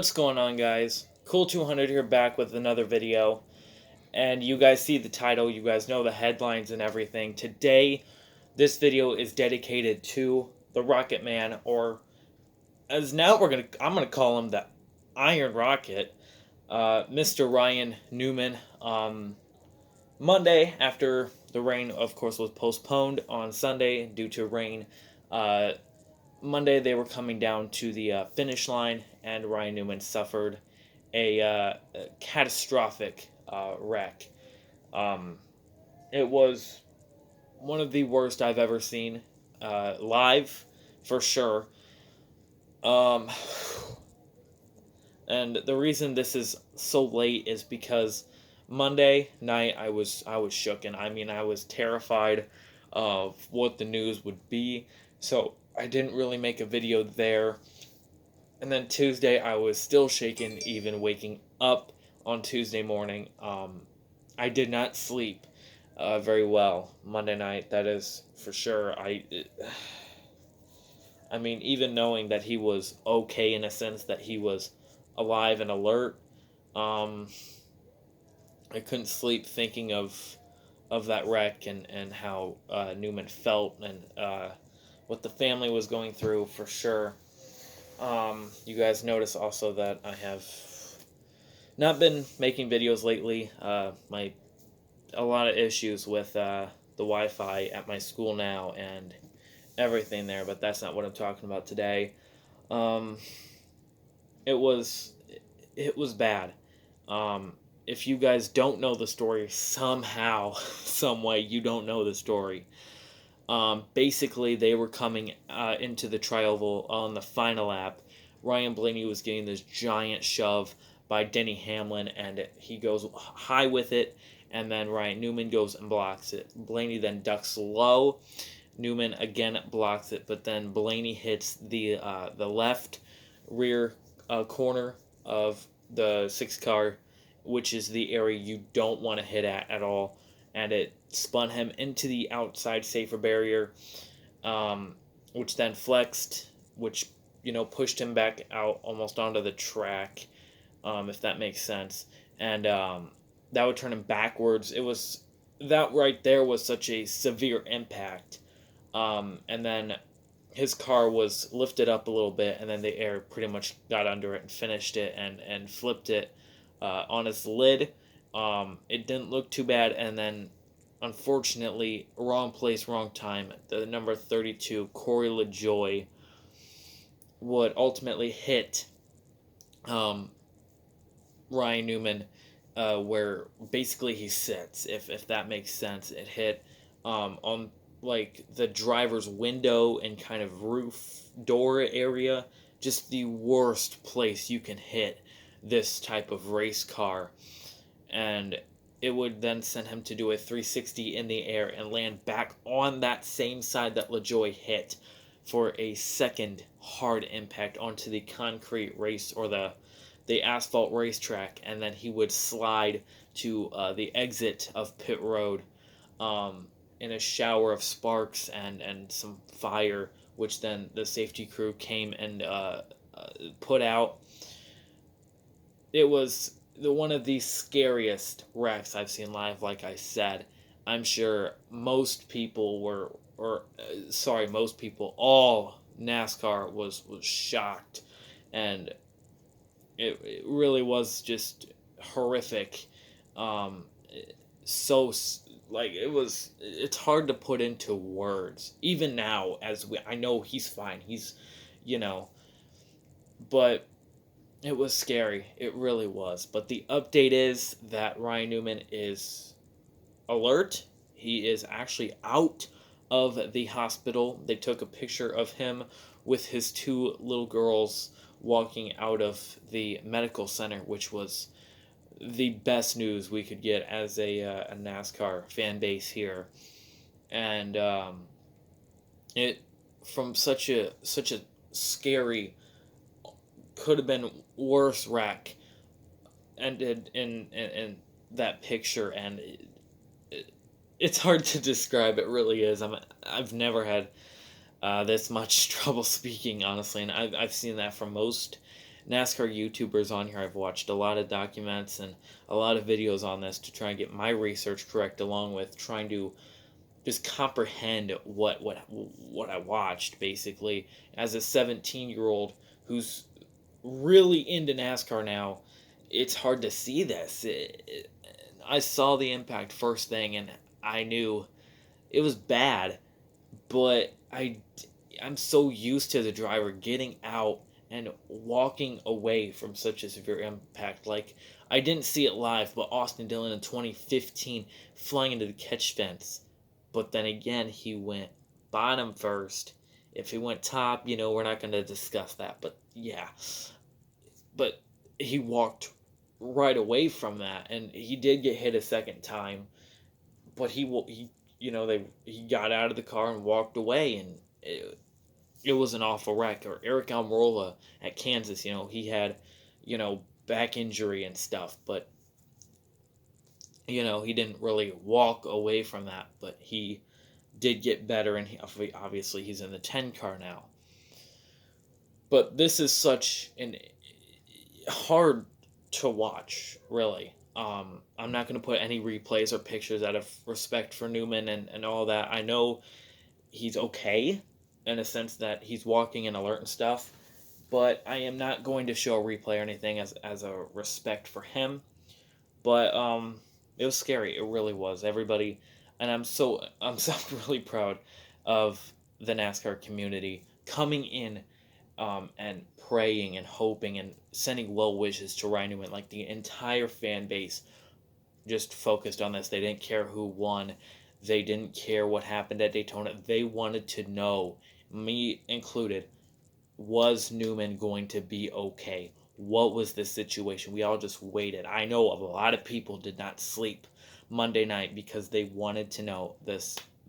What's going on, guys? Cool 200 here, back with another video. And you guys see the title, you guys know the headlines and everything. Today, this video is dedicated to the Rocket Man, or as now I'm gonna call him the Iron Rocket, Mr. Ryan Newman. Monday, after the rain, of course, was postponed on Sunday due to rain. Uh, Monday, they were coming down to the finish line, and Ryan Newman suffered a catastrophic wreck. Um, it was one of the worst I've ever seen live, for sure. Um, and the reason this is so late is because Monday night I was shooken. I mean, I was terrified of what the news would be, so I didn't really make a video there. And then Tuesday I was still shaken, even waking up on Tuesday morning. I did not sleep very well Monday night. That is for sure. I mean, even knowing that he was okay in a sense that he was alive and alert, I couldn't sleep thinking of that wreck and how Newman felt and what the family was going through, for sure. You guys notice also that I have not been making videos lately. A lot of issues with the Wi-Fi at my school now and everything there, but that's not what I'm talking about today. Um, it was bad. If you guys don't know the story somehow, some way you don't know the story. Basically, they were coming into the tri-oval on the final lap. Ryan Blaney was getting this giant shove by Denny Hamlin, and he goes high with it, and then Ryan Newman goes and blocks it. Blaney then ducks low. Newman again blocks it, but then Blaney hits the left rear corner of the 6 car, which is the area you don't want to hit at all, and it spun him into the outside safer barrier, which then flexed, which pushed him back out almost onto the track, if that makes sense, and that would turn him backwards. That right there was such a severe impact, and then his car was lifted up a little bit, and then the air pretty much got under it and finished it and flipped it on its lid. It didn't look too bad, and then unfortunately, wrong place, wrong time. The number 32, Corey LaJoy, would ultimately hit Ryan Newman where basically he sits, if that makes sense. It hit on like the driver's window and kind of roof door area, just the worst place you can hit this type of race car, and it would then send him to do a 360 in the air and land back on that same side that LaJoy hit for a second hard impact onto the concrete race, or the asphalt racetrack, and then he would slide to the exit of pit road in a shower of sparks and some fire, which then the safety crew came and put out. It was one of the scariest wrecks I've seen live, like I said. I'm sure most people all NASCAR was shocked, and it really was just horrific. It's hard to put into words. Even now, I know he's fine. But it was scary. It really was. But the update is that Ryan Newman is alert. He is actually out of the hospital. They took a picture of him with his 2 little girls walking out of the medical center, which was the best news we could get as a NASCAR fan base here. And it, from such a scary, could have been worse wreck, ended in that picture, and it's hard to describe. It really is. I've never had this much trouble speaking, honestly, and I've seen that from most NASCAR YouTubers on here. I've watched a lot of documents and a lot of videos on this to try and get my research correct, along with trying to just comprehend what I watched, basically, as a 17-year-old who's really into NASCAR now. It's hard to see this. I saw the impact first thing, and I knew it was bad, but I'm so used to the driver getting out and walking away from such a severe impact. Like, I didn't see it live, but Austin Dillon in 2015 flying into the catch fence. But then again, he went bottom first. If he went top, we're not going to discuss that. But yeah, but he walked right away from that, and he did get hit a second time. But he got out of the car and walked away, and it was an awful wreck. Or Eric Almirola at Kansas, he had, back injury and stuff, but he didn't really walk away from that, but he did get better, and obviously he's in the 10 car now. But this is such an hard to watch, really. I'm not going to put any replays or pictures out of respect for Newman and all that. I know he's okay in a sense that he's walking and alert and stuff, but I am not going to show a replay or anything as a respect for him. But it was scary. It really was. Everybody, and I'm so really proud of the NASCAR community coming in and praying and hoping and sending well wishes to Ryan Newman. Like, the entire fan base just focused on this. They didn't care who won. They didn't care what happened at Daytona. They wanted to know, me included, was Newman going to be okay? What was the situation? We all just waited. I know a lot of people did not sleep Monday night because they wanted to know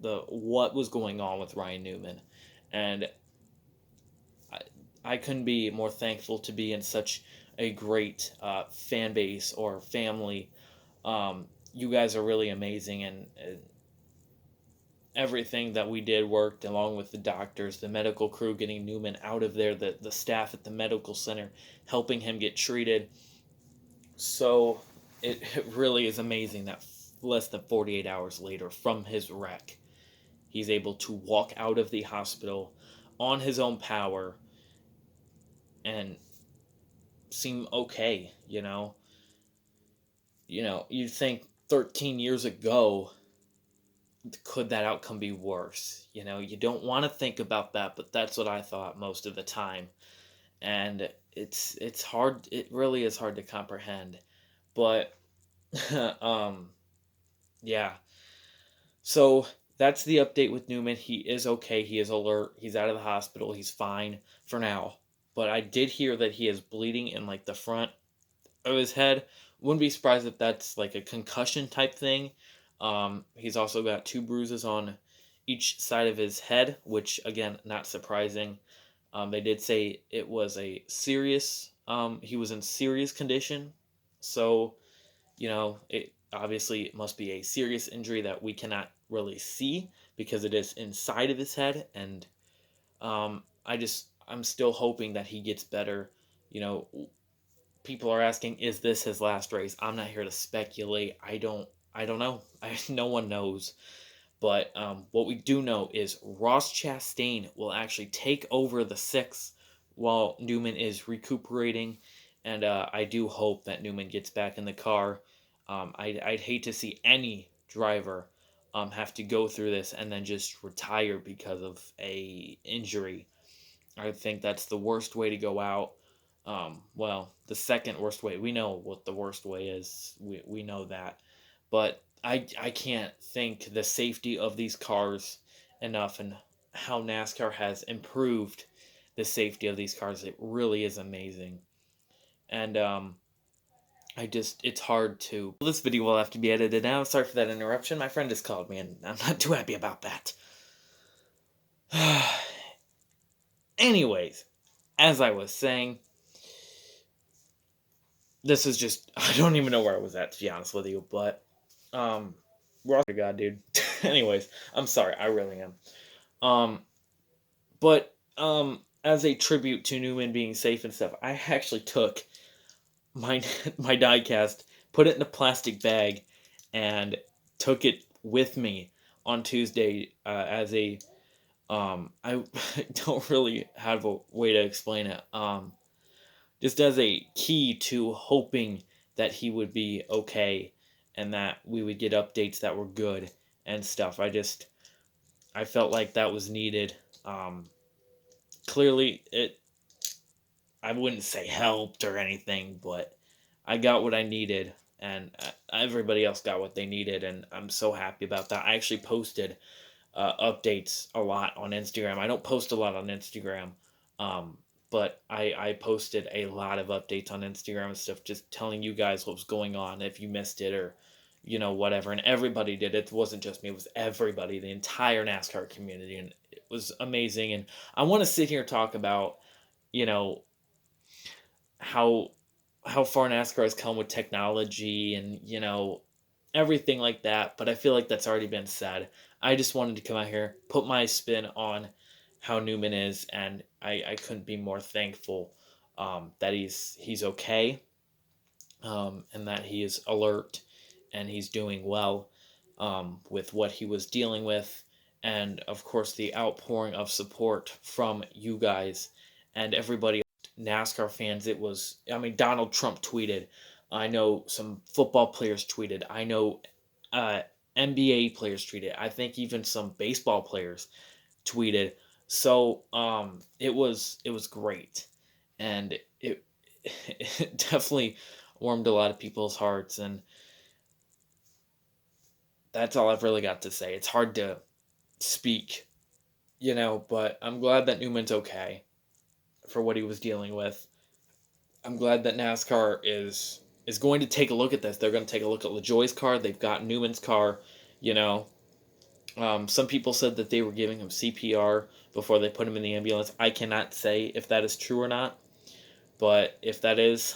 what was going on with Ryan Newman. And I couldn't be more thankful to be in such a great fan base or family. You guys are really amazing, and everything that we did worked, along with the doctors, the medical crew getting Newman out of there, the staff at the medical center helping him get treated. So it really is amazing that less than 48 hours later from his wreck, he's able to walk out of the hospital on his own power and seem okay. You'd think 13 years ago, could that outcome be worse? You don't want to think about that, but that's what I thought most of the time. And it's hard. It really is hard to comprehend. But yeah. So that's the update with Newman. He is okay. He is alert. He's out of the hospital. He's fine for now. But I did hear that he is bleeding in, like, the front of his head. Wouldn't be surprised if that's like a concussion type thing. He's also got 2 bruises on each side of his head, which, again, not surprising. They did say it was a serious. He was in serious condition, so it must be a serious injury that we cannot really see because it is inside of his head, and I'm still hoping that he gets better. People are asking, is this his last race? I'm not here to speculate. I don't know. No one knows. But what we do know is Ross Chastain will actually take over the 6 while Newman is recuperating. And I do hope that Newman gets back in the car. I'd hate to see any driver have to go through this and then just retire because of a injury. I think that's the worst way to go out. Well, the second worst way. We know what the worst way is. We know that. But I can't think the safety of these cars enough, and how NASCAR has improved the safety of these cars. It really is amazing. And it's hard to. This video will have to be edited now. Sorry for that interruption. My friend just called me, and I'm not too happy about that. Anyways, as I was saying, this is just, I don't even know where I was at, to be honest with you, but we're all God, dude. Anyways, I'm sorry, I really am. But as a tribute to Newman being safe and stuff, I actually took my my diecast, put it in a plastic bag, and took it with me on Tuesday as a I don't really have a way to explain it. Just as a key to hoping that he would be okay and that we would get updates that were good and stuff. I felt like that was needed. Clearly, it I wouldn't say helped or anything, but I got what I needed, and everybody else got what they needed, and I'm so happy about that. I actually posted updates a lot on Instagram. I don't post a lot on Instagram, um, but I posted a lot of updates on Instagram and stuff, just telling you guys what was going on if you missed it or whatever. And everybody did it. It wasn't just me; it was everybody, the entire NASCAR community, and it was amazing. And I want to sit here and talk about you know how how far NASCAR has come with technology and everything like that, but I feel like that's already been said. I just wanted to come out here, put my spin on how Newman is, and I couldn't be more thankful that he's okay, and that he is alert and he's doing well with what he was dealing with, and of course the outpouring of support from you guys and everybody NASCAR fans. It was, I mean, Donald Trump tweeted. I know some football players tweeted. I know uh, NBA players tweeted. I think even some baseball players tweeted. So it was great, and it definitely warmed a lot of people's hearts, and that's all I've really got to say. It's hard to speak, but I'm glad that Newman's okay for what he was dealing with. I'm glad that NASCAR is going to take a look at this. They're going to take a look at LaJoie's car. They've got Newman's car. You know, some people said that they were giving him CPR before they put him in the ambulance. I cannot say if that is true or not, but if that is,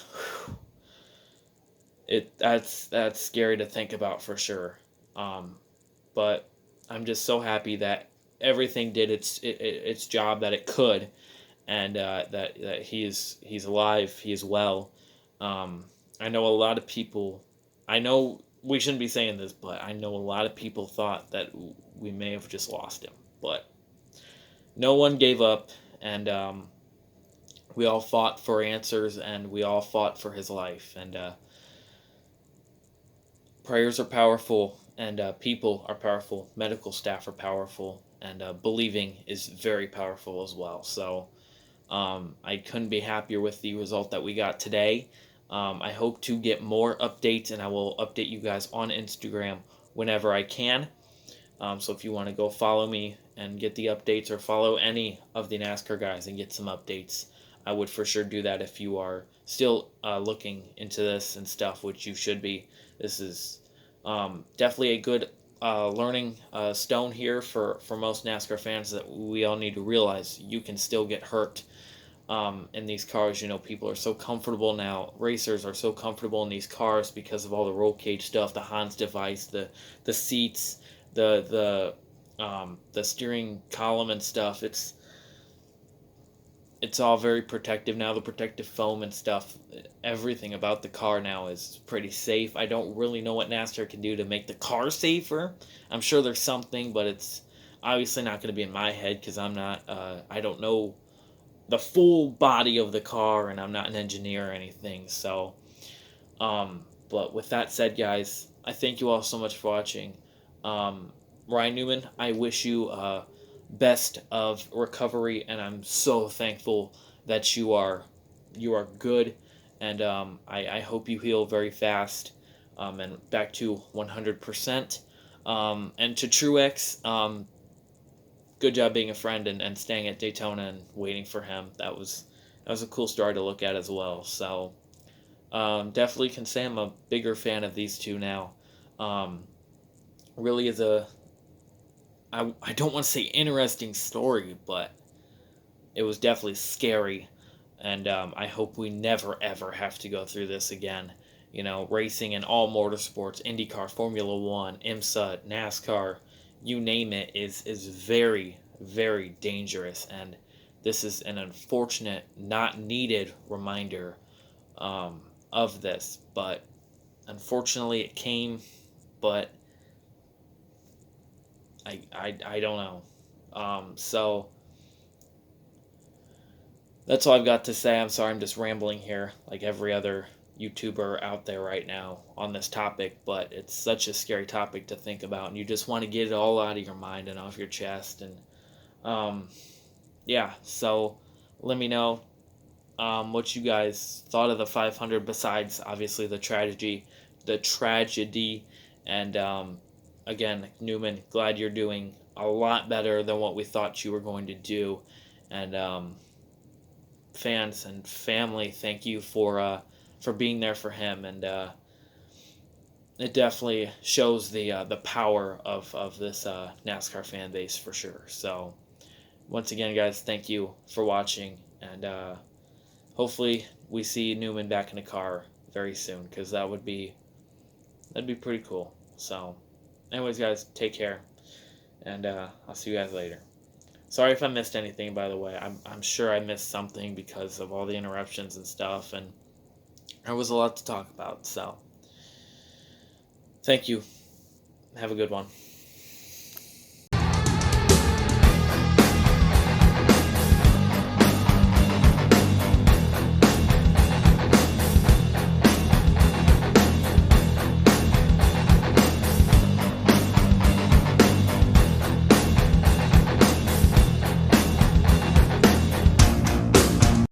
that's scary to think about for sure. Um, but I'm just so happy that everything did its job that it could, and that he's alive, he is well. I know a lot of people. I know we shouldn't be saying this, but I know a lot of people thought that we may have just lost him, but no one gave up, and we all fought for answers, and we all fought for his life, and prayers are powerful, and people are powerful, medical staff are powerful, and believing is very powerful as well. So I couldn't be happier with the result that we got today. I hope to get more updates, and I will update you guys on Instagram whenever I can. So if you want to go follow me and get the updates, or follow any of the NASCAR guys and get some updates, I would for sure do that if you are still looking into this and stuff, which you should be. This is definitely a good learning stone here for most NASCAR fans, that we all need to realize you can still get hurt in these cars. People are so comfortable now. Racers are so comfortable in these cars because of all the roll cage stuff, the Hans device, the seats, the steering column and stuff. It's all very protective now. The protective foam and stuff. Everything about the car now is pretty safe. I don't really know what NASCAR can do to make the car safer. I'm sure there's something, but it's obviously not going to be in my head, because I'm not. I don't know the full body of the car, and I'm not an engineer or anything. So, but with that said, guys, I thank you all so much for watching. Ryan Newman, I wish you best of recovery, and I'm so thankful that you are good, and I hope you heal very fast, and back to 100%. And to Truex, good job being a friend, and staying at Daytona and waiting for him. That was a cool story to look at as well. So definitely can say I'm a bigger fan of these two now. Um, really is I don't want to say interesting story, but it was definitely scary, and I hope we never ever have to go through this again. Racing in all motorsports, IndyCar, Formula One, IMSA, NASCAR, you name it, is very, very dangerous, and this is an unfortunate, not needed reminder of this. But unfortunately, it came. But I don't know. So that's all I've got to say. I'm sorry, I'm just rambling here, like every other YouTuber out there right now on this topic. But it's such a scary topic to think about, and you just want to get it all out of your mind and off your chest. And um, yeah, so let me know what you guys thought of the 500. Besides, obviously, the tragedy, and again, Newman, glad you're doing a lot better than what we thought you were going to do, and fans and family, thank you for being there for him, and it definitely shows the power of this NASCAR fan base for sure. So once again, guys, thank you for watching, and hopefully we see Newman back in the car very soon, because that'd be pretty cool. So anyways, guys, take care, and I'll see you guys later. Sorry if I missed anything, by the way. I'm sure I missed something because of all the interruptions and stuff, and there was a lot to talk about. So thank you. Have a good one.